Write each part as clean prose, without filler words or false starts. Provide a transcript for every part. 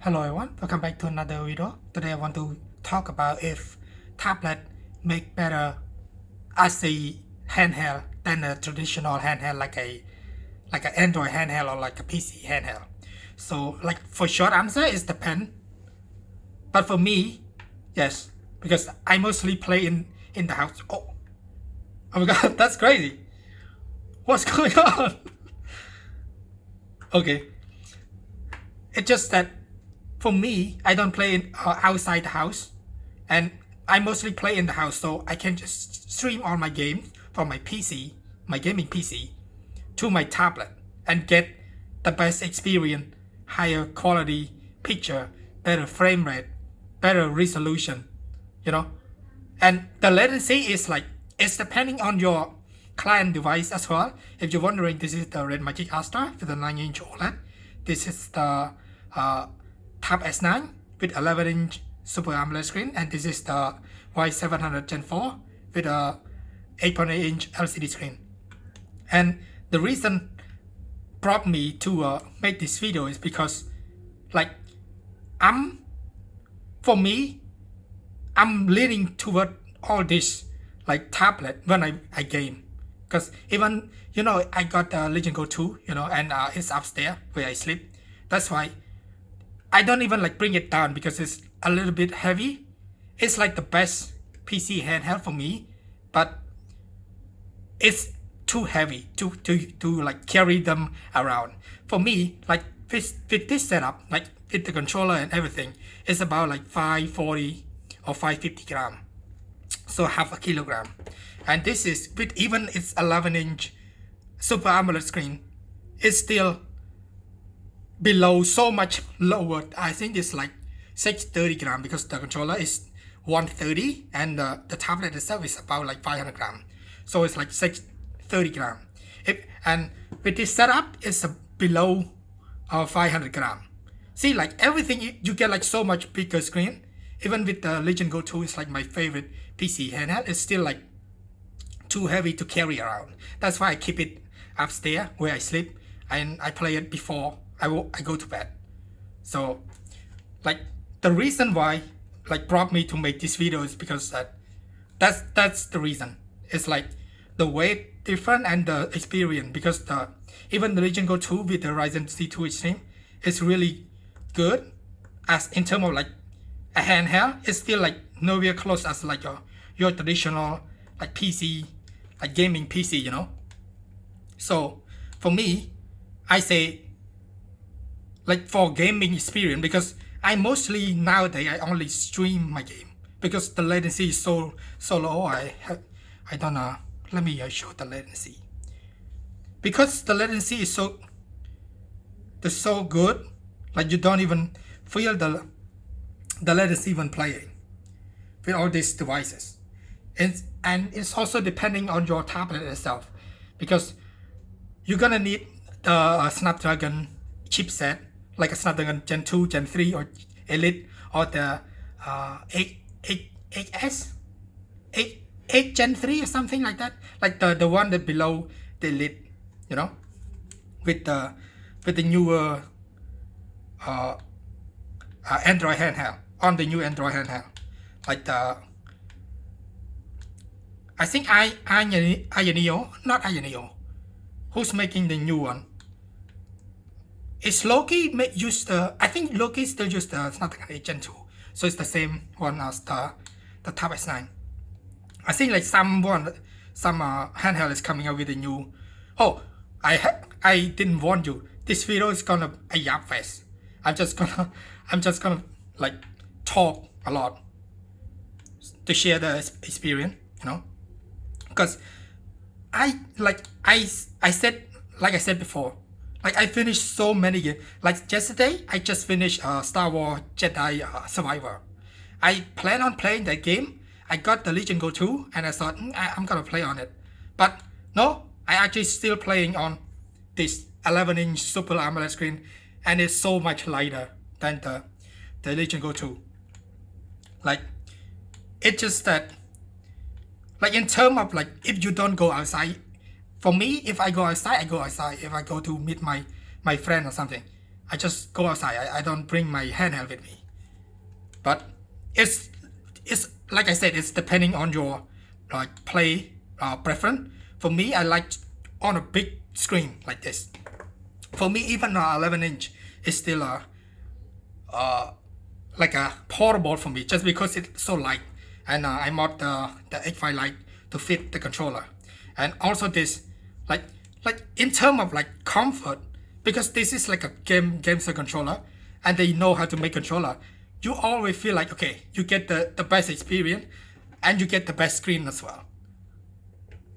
Hello everyone, welcome back to another video. Today I want to talk about if tablet make better as a handheld than a traditional handheld like an Android handheld or like a PC handheld. So like for short answer is depend. But for me, yes, because I mostly play in the house. Oh my god, that's crazy. What's going on? Okay, it's just that for me, I don't play outside the house, and I mostly play in the house, so I can just stream all my games from my PC, my gaming PC, to my tablet, and get the best experience, higher quality picture, better frame rate, better resolution, you know. And the latency is like, it's depending on your client device as well. If you're wondering, this is the Red Magic Astra with the 9-inch OLED. This is the Tab S9 with 11-inch Super AMOLED screen, and this is the Y700 Gen 4 with a 8.8-inch LCD screen. And the reason brought me to make this video is because, like, for me, I'm leaning toward all this like tablet when I game, because even I got the Legion Go 2, and it's upstairs where I sleep. That's why I don't even like bring it down because it's a little bit heavy. It's like the best PC handheld for me, but it's too heavy to like carry them around. For me, like with this setup, like with the controller and everything, it's about like 540 or 550 gram, so half a kilogram. And this is with even its 11-inch Super AMOLED screen, it's still below, so much lower. I think it's like 630 gram because the controller is 130 and the tablet itself is about like 500 gram, so it's like 630 gram. And with this setup, it's below 500 gram. See, like everything, you get like so much bigger screen. Even with the Legion Go 2, it's like my favorite PC handheld. It's still like too heavy to carry around. That's why I keep it upstairs where I sleep, and I play it before I go to bed. So like the reason why like brought me to make this video is because that's the reason. It's like the weight different and the experience, because even the Legion Go 2 with the Ryzen C2 Extreme is really good as in terms of like a handheld. It's still like nowhere close as like your traditional like PC, like gaming PC, So for me, I say like for gaming experience, because I mostly nowadays I only stream my game because the latency is so low. I don't know. Let me show the latency, because the latency is so good. Like you don't even feel the latency when playing with all these devices. And it's also depending on your tablet itself, because you're gonna need the Snapdragon chipset, like a Snapdragon Gen 2, Gen 3, or Elite, or the 8 Gen 3 or something like that, like the one that below the Elite, with the newer Android handheld, on the new Android handheld, like the I think not Ioneo, who's making the new one. Is Loki use the? I think Loki still use the Snapdragon 8 Gen 2, so it's the same one as the Tab S9. I think like some handheld is coming out with a new. Oh, I didn't warn you. This video is gonna a yap fest. I'm just gonna like talk a lot to share the experience, because I said, like I said before, like I finished so many games. Like yesterday, I just finished Star Wars Jedi Survivor. I plan on playing that game. I got the Legion Go 2, and I thought I'm gonna play on it, but no, I actually still playing on this 11-inch Super AMOLED screen, and it's so much lighter than the Legion Go 2. Like it's just that, like in terms of like if you don't go outside, for me, if I go outside, I go outside. If I go to meet my friend or something, I just go outside. I don't bring my handheld with me. But it's like I said, it's depending on your like play preference. For me, I like on a big screen like this. For me, even 11-inch is still like a portable for me, just because it's so light. And I mod the H5 light to fit the controller. And also this, like in terms of like comfort, because this is like a gamer controller, and they know how to make controller. You always feel like, okay, you get the best experience, and you get the best screen as well.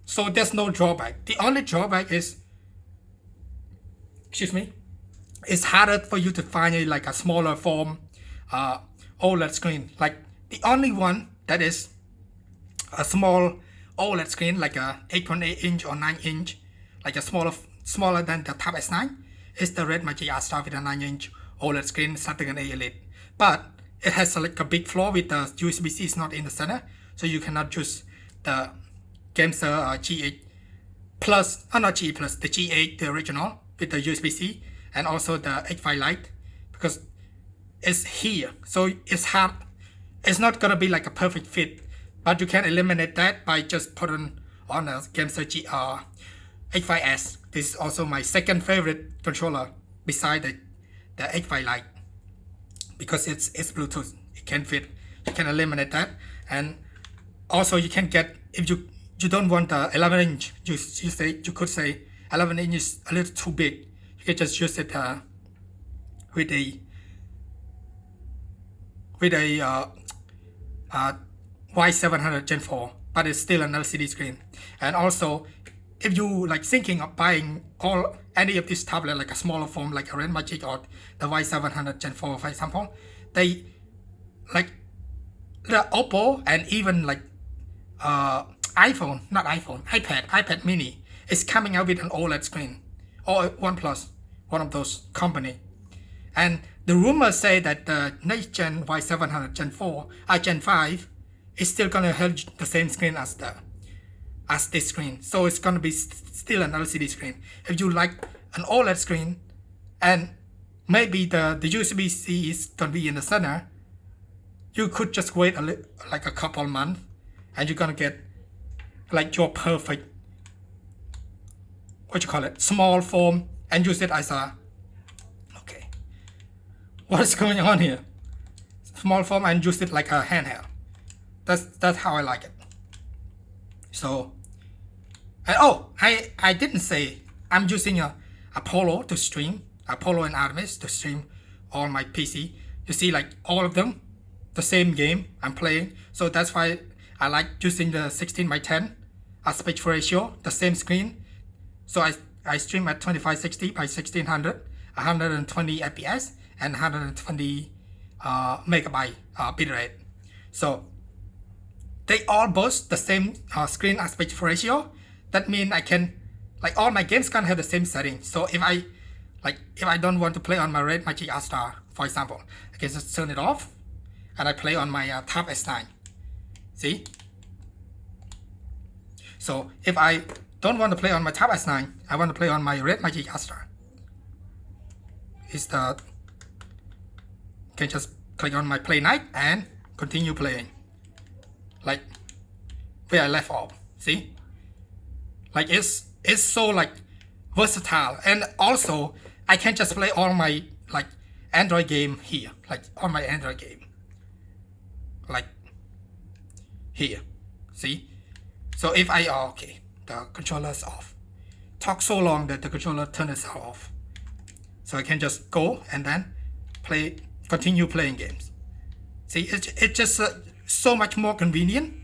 So there's no drawback. The only drawback is, excuse me, it's harder for you to find a smaller form OLED screen. Like the only one that is a small OLED screen, like a 8.8 inch or 9 inch, like a smaller than the Tab S9, is the Red Magic R-Star with a 9 inch OLED screen Saturn A Elite. But it has like a big flaw with the USB-C is not in the center, so you cannot use the Gamester G8 Plus, not G8 Plus, the G8, the original, with the USB-C, and also the H5 Lite, because it's here, so it's hard. It's not gonna be like a perfect fit, but you can eliminate that by just putting on a Gamester H5S. This is also my second favorite controller beside the H5 Lite, because it's Bluetooth. It can fit. You can eliminate that, and also you can get, if you don't want the 11 inch, you could say 11 inch is a little too big. You can just use it with a Y700 Gen 4, but it's still an LCD screen. And also, if you like thinking of buying any of these tablets, like a smaller form, like a Red Magic or the Y700 Gen 4, for example, they like the Oppo and even like iPad mini is coming out with an OLED screen, or OnePlus, one of those company. And the rumors say that the next gen Y700 Gen 4, Gen 5 is still gonna have the same screen as this screen. So it's gonna be still an LCD screen. If you like an OLED screen, and maybe the USB-C is gonna be in the center, you could just wait like a couple months, and you're gonna get like your perfect, small form, and use it as a, okay, what is going on here? Small form and use it like a handheld. That's how I like it. So, and I didn't say I'm using a Apollo to stream, Apollo and Artemis to stream on my PC. You see, like all of them, the same game I'm playing. So that's why I like using the 16:10 aspect ratio, the same screen. So I stream at 2560 by 1600, 120 FPS, and 120 megabyte bitrate. So they all boast the same screen aspect ratio. That means I can, like, all my games can have the same setting. So if I don't want to play on my Red Magic R-Star, for example, I can just turn it off, and I play on my Tab S9. See? So if I don't want to play on my Tab S9, I want to play on my Red Magic R-Star. Can just click on my play night and continue playing, like where I left off. See, like it's so like versatile, and also I can just play all my like Android game here, like on my Android game, like here. See, so if I okay, the controller's off. Talk so long that the controller turned itself off. So I can just go and then continue playing games. See, it's just so much more convenient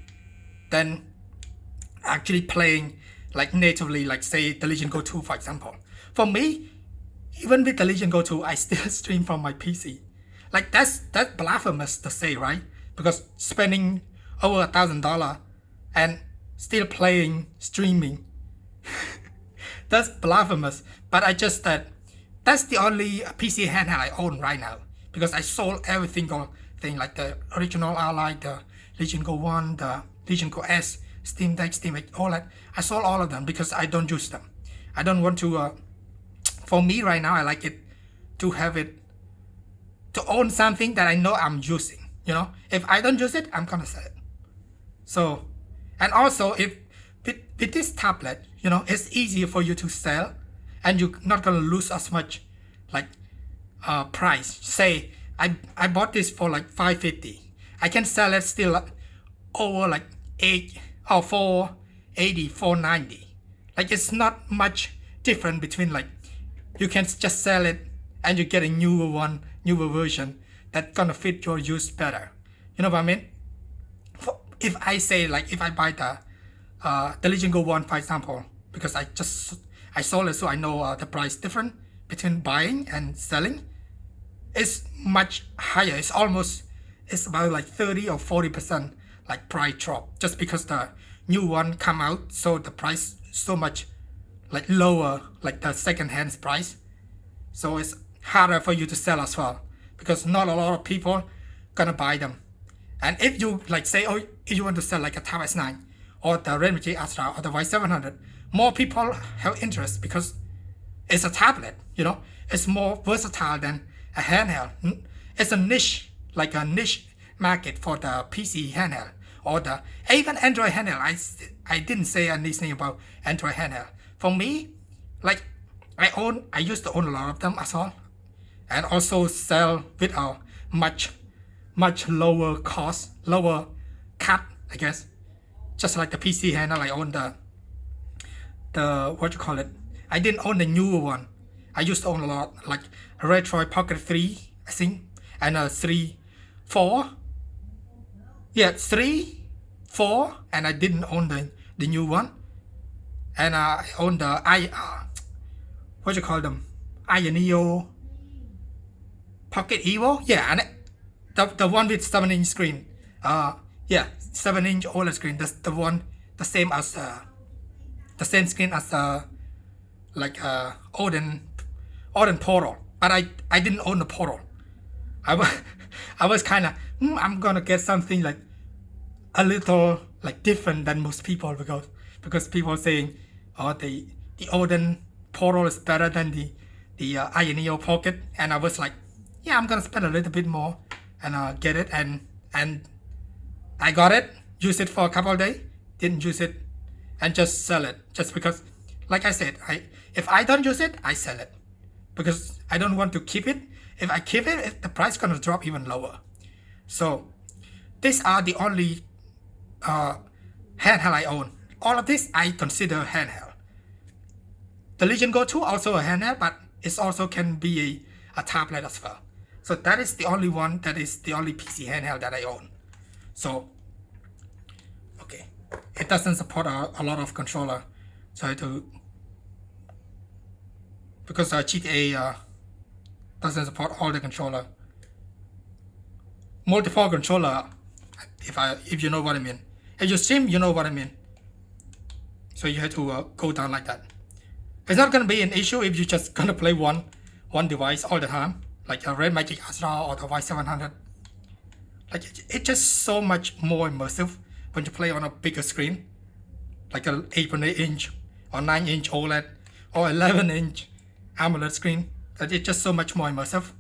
than actually playing like natively, like say the Legion Go 2, for example. For me, even with the Legion Go 2, I still stream from my PC. Like that's blasphemous to say, right? Because spending over $1,000 and still streaming, that's blasphemous. But I just that's the only PC handheld I own right now, because I sold everything like the original Ally, the Legion Go 1, the Legion Go S, Steam Deck, all that. I sold all of them because I don't use them. I don't want to, for me right now, I like it to have it, to own something that I know I'm using. You know, if I don't use it, I'm gonna sell it. So, and also if with this tablet, you know, it's easier for you to sell, and you're not gonna lose as much like price. Say I bought this for like $550. I can sell it still over like 8 or 480, 490. Like it's not much different between, like, you can just sell it and you get a newer version that's gonna fit your use better. You know what I mean? If I say, like, if I buy the Legion Go 1, for example, because I sold it, so I know the price difference between buying and selling is much higher. It's about like 30 or 40% like price drop, just because the new one come out, so the price so much like lower, like the second-hand price. So it's harder for you to sell as well, because not a lot of people gonna buy them. And if you like say, oh, if you want to sell like a Tab S9 or the Red Magic Astra or the Y700, more people have interest because it's a tablet, you know, it's more versatile than a handheld. It's a niche, like a niche market for the PC handheld or the even Android handheld. I didn't say anything about Android handheld. For me, like I used to own a lot of them as well, and also sell with a much lower cost, lower cut, I guess. Just like the PC handheld, I own the what you call it. I didn't own the newer one. I used to own a lot, like a Retroid Pocket 3, I think, and a 3, 4. Yeah, 3, 4, and I didn't own the new one. And I own the what you call them, Neo Pocket Evo. Yeah, and the one with 7-inch screen. Yeah, 7-inch OLED screen. That's the one, the same as the same screen as like Odin Portal. But I didn't own the Portal. I was kind of I'm gonna get something like a little like different than most people, because people saying, oh, the Odin Portal is better than the Neo Pocket, and I was like, yeah, I'm gonna spend a little bit more and get it, and I got it, use it for a couple of days, didn't use it, and just sell it, just because, like I said, if I don't use it, I sell it, because I don't want to keep it. If I keep it, the price gonna drop even lower. So these are the only handheld I own. All of this I consider handheld. The Legion Go 2 also a handheld, but it also can be a tablet as well. So that is the only one, that is the only PC handheld that I own. So, okay, it doesn't support a lot of controller. So because GTA doesn't support all the controller. Multiple controller, if you know what I mean. If you stream, you know what I mean. So you have to go down like that. It's not gonna be an issue if you just gonna play one device all the time, like a Red Magic Astra or the Y700. Like it's just so much more immersive when you play on a bigger screen, like an 8.8-inch or 9-inch OLED or 11-inch AMOLED screen. That it's just so much more immersive,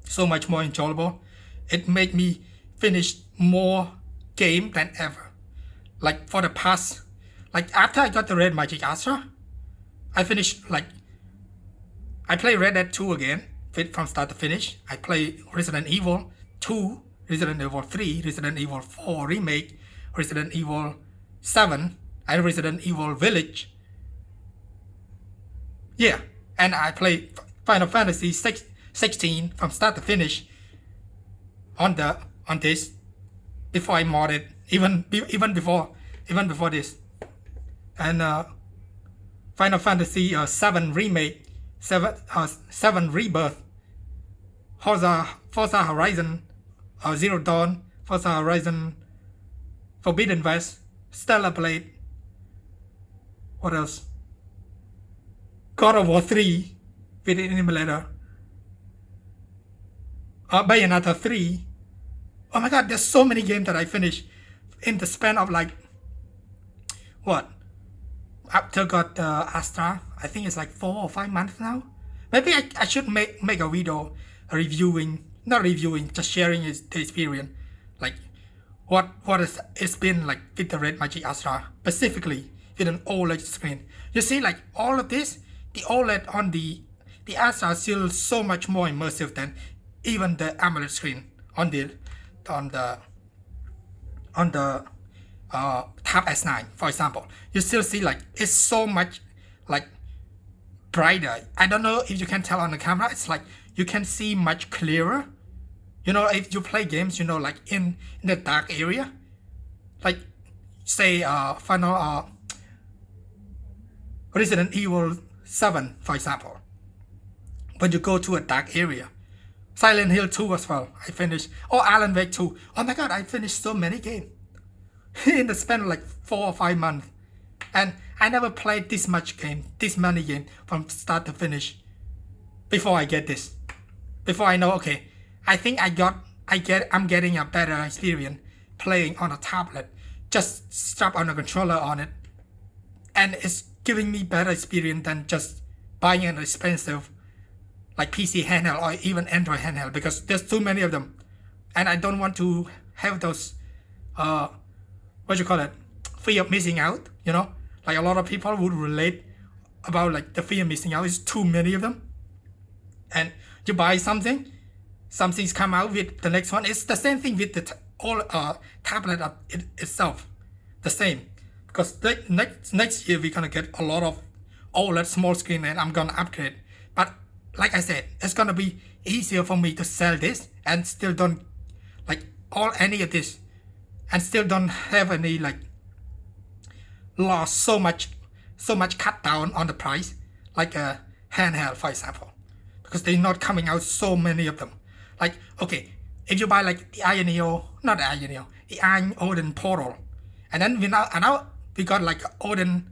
so much more enjoyable. It made me finish more game than ever. Like for the past, like after I got the Red Magic Astra, I finished, like, I play Red Dead 2 again, from start to finish. I play Resident Evil 2, Resident Evil 3, Resident Evil 4 Remake, Resident Evil 7, and Resident Evil Village. Yeah, and I play Final Fantasy 16 from start to finish on this before I modded, even before this. And Final Fantasy 7 Remake, 7 Rebirth, Forza Horizon Zero Dawn, Forza Horizon Forbidden West, Stellar Blade. What else? God of War 3 with an emulator. Bayonetta 3. Oh my god, there's so many games that I finished in the span of like, what? After got Astra, I think it's like 4 or 5 months now. Maybe I should make a video reviewing, not reviewing, just sharing the experience, like what it's been like with the Red Magic Astra, specifically with an OLED screen. You see, like all of this, the OLED on the Astra is still so much more immersive than even the AMOLED screen on the Tab S9, for example. You still see like it's so much like brighter. I don't know if you can tell on the camera. It's like you can see much clearer. You know, if you play games, you know, like in the dark area, like say Resident Evil 7, for example. When you go to a dark area, Silent Hill 2 as well, I finished. Or Alan Wake 2. Oh my god, I finished so many games in the span of like 4 or 5 months, and I never played this many games from start to finish before I get this. Before I know, okay, I think I'm getting a better experience playing on a tablet. Just strap on a controller on it, and it's giving me better experience than just buying an expensive like PC handheld or even Android handheld, because there's too many of them, and I don't want to have those fear of missing out. You know, like a lot of people would relate about like the fear of missing out. Is too many of them, and you buy something's come out with the next one. It's the same thing with the tablet itself, the same, because next year we're gonna get a lot of OLED small screen, and I'm gonna upgrade. But like I said, it's gonna be easier for me to sell this and still don't like any of this, and still don't have any like lost so much cut down on the price like a handheld, for example, because they're not coming out so many of them. Like, okay, if you buy like the Iron Odin Portal, and then we got like the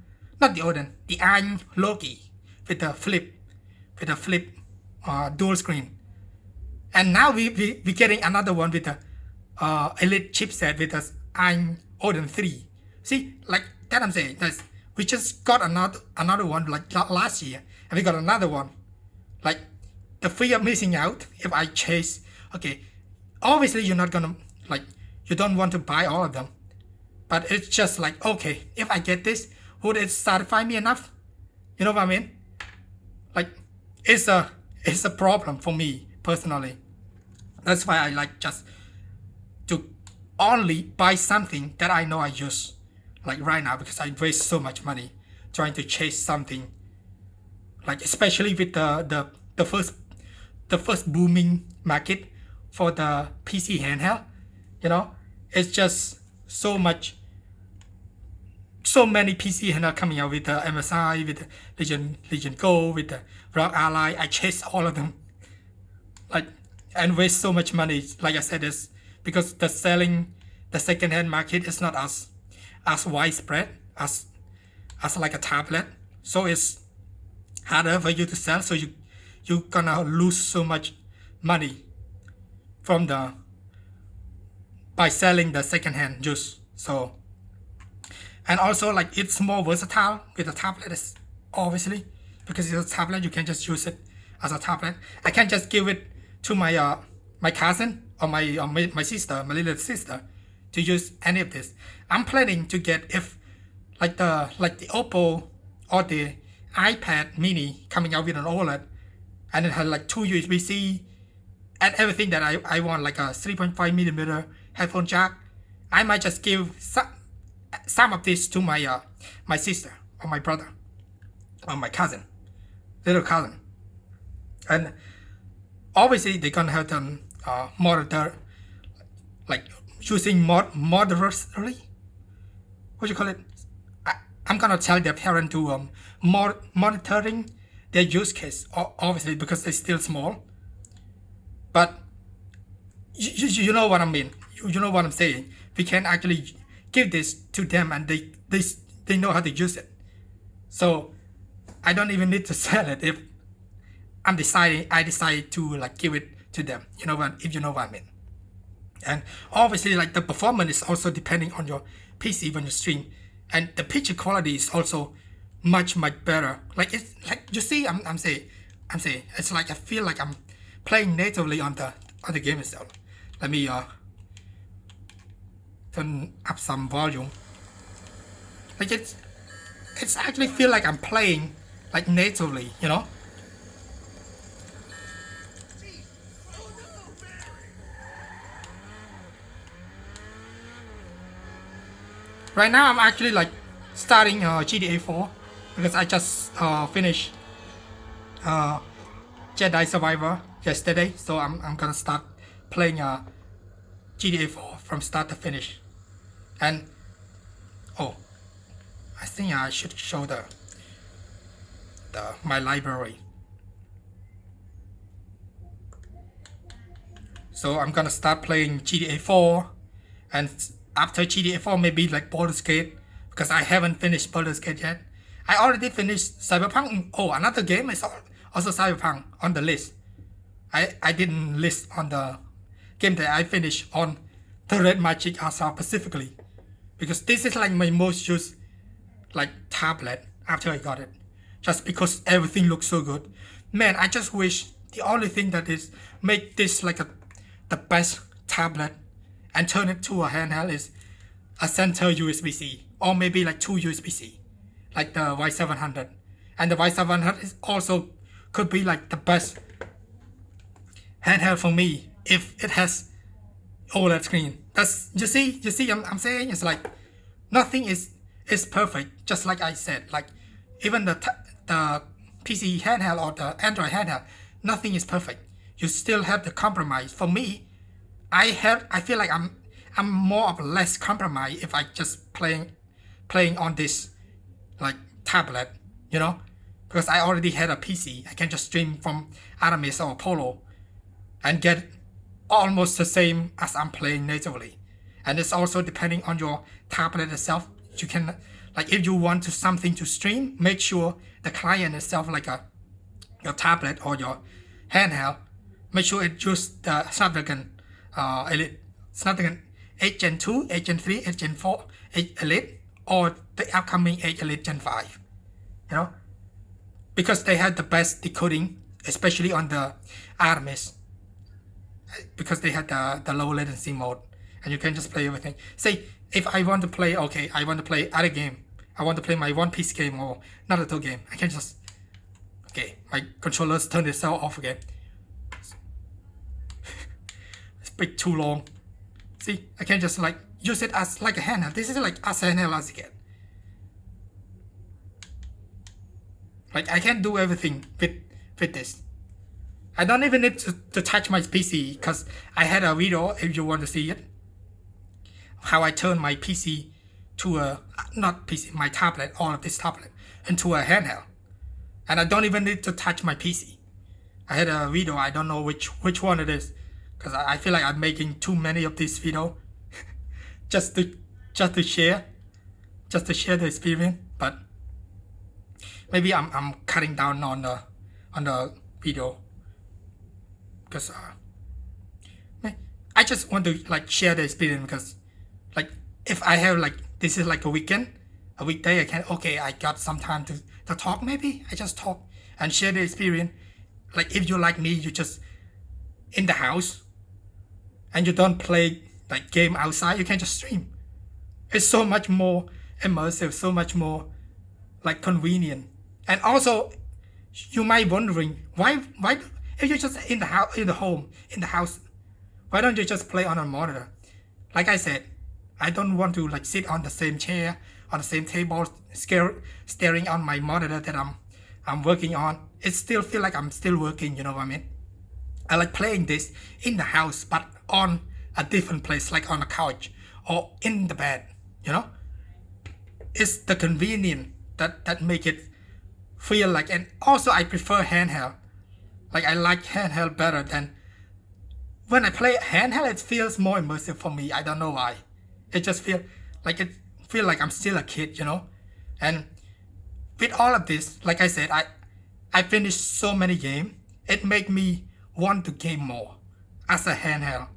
Iron Loki with the flip dual screen, and now we getting another one with the Elite chipset with the Iron Odin 3. See, like that I'm saying, we just got another one like last year, and we got another one. Like the fear of missing out if I chase, okay, obviously you're not gonna like, you don't want to buy all of them, but it's just like, okay, if I get this, would it satisfy me enough? You know what I mean? Like it's a problem for me personally. That's why I like just to only buy something that I know I use, like right now, because I waste so much money trying to chase something, like especially with the first booming market for the PC handheld. You know, it's just so many PC handheld coming out with the MSI, with the Legion Go, with the Rock Ally. I chase all of them, like, and waste so much money. Like I said, it's because the second-hand market is not as widespread as like a tablet, so it's harder for you to sell. So you're gonna lose so much money by selling the second-hand juice. So, and also like it's more versatile with a tablet, is obviously, because it's a tablet, you can just use it as a tablet. I can't just give it to my cousin or my sister, my little sister, to use any of this. I'm planning to get, if like the Oppo or the iPad mini coming out with an OLED, and it has like 2 USB-C and everything that I want, like a 3.5mm headphone jack. I might just give some of this to my sister or my brother or my little cousin, and obviously they're gonna have them monitor, like using moderately. What do you call it? I'm gonna tell their parent to monitoring their use case, obviously, because they're still small. But you know what I mean. You know what I'm saying. We can actually give this to them, and they know how to use it. So I don't even need to sell it if I decide to like give it to them. You know what? If you know what I mean. And obviously, like the performance is also depending on your PC when you stream, and the picture quality is also much better. Like it's like, you see, I'm saying I'm saying. It's like I feel like I'm playing natively on the game itself. Let me turn up some volume. Like it's actually feel like I'm playing like natively, you know. Right now I'm actually like starting GTA 4 because I just finished Jedi Survivor yesterday, so I'm gonna start playing GTA 4 from start to finish. And oh, I think I should show the my library. So I'm gonna start playing GTA 4, and after GTA 4 maybe like Baldur's Gate, because I haven't finished Baldur's Gate yet. I already finished Cyberpunk. Oh, another game is also Cyberpunk on the list. I didn't list on the game that I finished on the Red Magic Arsenal specifically, because this is like my most used like tablet after I got it, just because everything looks so good. Man, I just wish the only thing that is make this like the best tablet and turn it to a handheld is a center USB-C, or maybe like two USB-C, like the Y700. And the Y700 is also could be like the best handheld for me if it has OLED screen. That's you see I'm saying it's like nothing is perfect, just like I said. Like even the PC handheld or the Android handheld, nothing is perfect. You still have the compromise. For me, I feel like I'm more of less compromise if I just playing on this like tablet, you know, because I already had a PC. I can just stream from Aramis or Polo and get almost the same as I'm playing natively. And it's also depending on your tablet itself. You can, like, if you want to something to stream, make sure the client itself, like your tablet or your handheld, make sure it use the Snapdragon Elite, Snapdragon 8 Gen 2, 8 Gen 3, 8 Gen 4, 8 Elite, or the upcoming 8 Elite Gen 5. You know, because they had the best decoding, especially on the Aramis, because they had the low latency mode, and you can just play everything. Say if I want to play, okay, I want to play other game, I want to play my One Piece game or Naruto game, I can just, okay, my controllers turn itself off again. It's bit too long. See, I can just like use it as like a handheld. This is like as a handheld as you get. Like I can do everything with this. I don't even need to touch my PC, because I had a video, if you want to see it, how I turn my PC to a, not PC, my tablet, all of this tablet, into a handheld. And I don't even need to touch my PC. I had a video, I don't know which one it is, because I feel like I'm making too many of these videos just to share the experience. But maybe I'm cutting down on the video, because I just want to like share the experience, because like if I have like, this is like a weekend, a weekday, I got some time to talk, maybe I just talk and share the experience. Like if you like me, you just in the house and you don't play like game outside, you can just stream. It's so much more immersive, so much more like convenient. And also you might wondering why if you're just in the house, in the house, why don't you just play on a monitor? Like I said, I don't want to like sit on the same chair, on the same table, staring on my monitor that I'm working on. It still feel like I'm still working, you know what I mean? I like playing this in the house, but on a different place, like on a couch or in the bed, you know? It's the convenience that make it feel like, and also I prefer handheld. Like I like handheld better than, when I play handheld, it feels more immersive for me. I don't know why. It just feel like I'm still a kid, you know? And with all of this, like I said, I finished so many games. It make me want to game more as a handheld,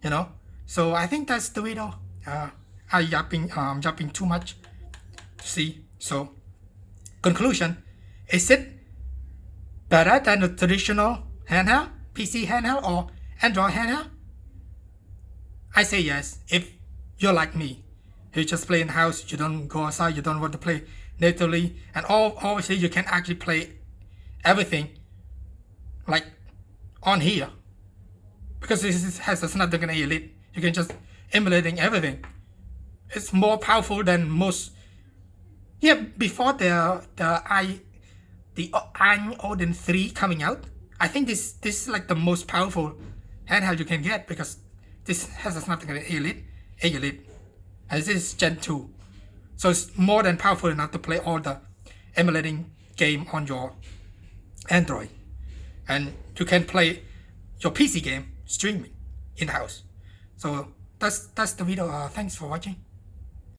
you know? So I think that's the video. I'm jumping too much. See? So conclusion, is it better than the traditional handheld, PC handheld or Android handheld? I say yes. If you're like me, you just play in house, you don't go outside, you don't want to play natively, and obviously you can actually play everything like on here because this has a Snapdragon 8 Elite. You can just emulating everything. It's more powerful than most. Yeah, before the I'm Odin 3 coming out, I think this is like the most powerful handheld you can get because this has a Snapdragon 8 Elite, and this is Gen 2. So it's more than powerful enough to play all the emulating game on your Android. And you can play your PC game streaming in-house. So that's the video. Thanks for watching.